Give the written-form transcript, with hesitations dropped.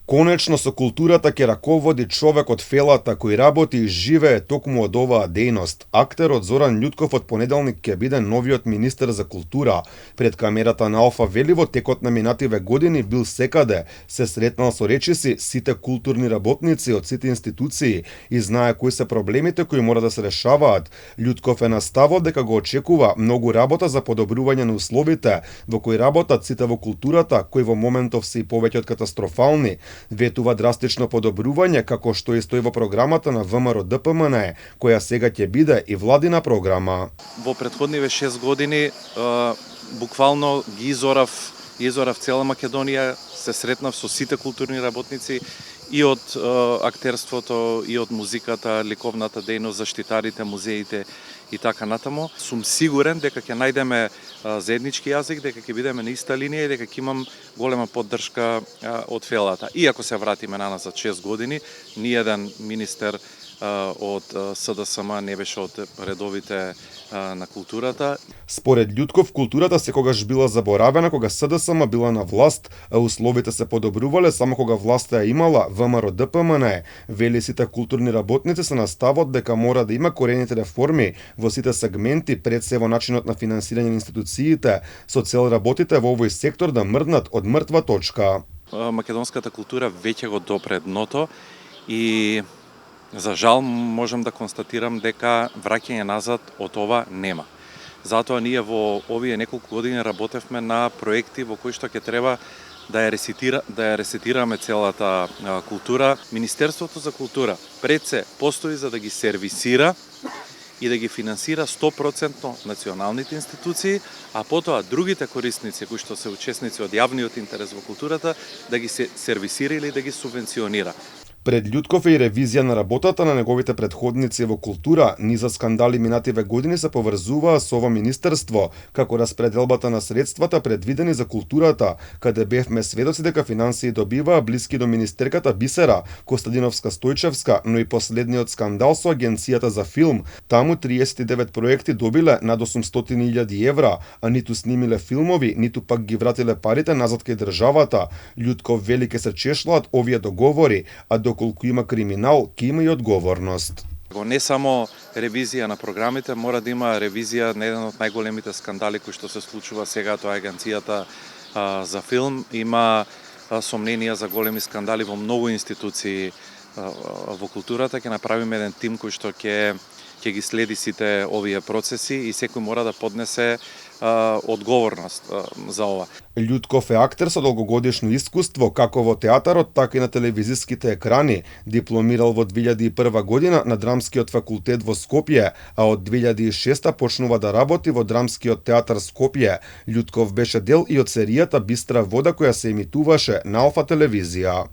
Конечно со културата ќе раководи човек од фелата кој работи и живее токму од оваа дејност. Актерот Зоран Љутков од понеделник ќе биде новиот министер за култура. Пред камерата на Алфа вели во текот на минативе години бил секаде, се сретнал со речиси сите културни работници од сите институции и знае кои се проблемите кои мора да се решаваат. Љутков е наставил дека го очекува многу работа за подобрување на условите во кои работат сите во културата, кои во моментов се и повеќе од катастрофални. Ветува драстично подобрување како што и стои во програмата на ВМРО ДПМН, која сега ќе биде и владина програма. Во претходниве 6 години буквално ги изорав цела Македонија, се сретнав со сите културни работници и од актерството, и од музиката, ликовната дејност, заштитарите, музеите и така натаму. Сум сигурен дека ќе најдеме заеднички јазик, дека ќе бидеме на иста линија и дека ќе имам голема поддршка од фелата. И ако се вратиме наназад 6 години, ниеден министер од СДСМ не беше од редовите на културата. Според Љутков, културата секогаш била заборавена кога СДСМ била на власт, а условите се подобрувале само кога власта ја имала ВМРО ДПМН. Вели сите културни работници се настават дека мора да има корените реформи во сите сегменти, пред се во начинот на финансирање на институциите, со цел работите во овој сектор да мрднат од мртва точка. Македонската култура веќе го допре дното и за жал можам да констатирам дека враќање назад од ова нема. Затоа ние во овие неколку години работевме на проекти во кои што ќе треба да ја ресетираме целата култура. Министерството за култура пред се постои за да ги сервисира и да ги финансира 100% националните институции, а потоа другите корисници кои што се учесници од јавниот интерес во културата да ги се сервисира или да ги субвенционира. Пред Љутков е и ревизија на работата на неговите предходници во култура. Низа скандали минативе години се поврзуваа со ова министерство, како распределбата на средствата предвидени за културата, каде бевме сведоци дека финансии добиваа блиски до министерката Бисера Костадиновска Стојчевска, но и последниот скандал со агенцијата за филм. Таму 39 проекти добиле над 800.000 евра, а ниту снимиле филмови, ниту пак ги вратиле парите назад кај државата. Љутков вели ке се чешлаат овие договори, а доколку има криминал, ќе има и одговорност. Не само ревизија на програмите, мора да има ревизија на еден од најголемите скандали кои што се случува сега, тоа е агенцијата за филм. Има сомненија за големи скандали во многу институции во културата. Ќе направиме еден тим кој што ќе ги следи сите овие процеси и секој мора да поднесе одговорност за ова. Љутков е актер со долгогодишно искуство како во театарот, така и на телевизиските екрани. Дипломирал во 2001 година на Драмскиот факултет во Скопје, а од 2006 почнува да работи во Драмскиот театар Скопје. Љутков беше дел и од серијата Бистра вода која се емитуваше на Алфа телевизија.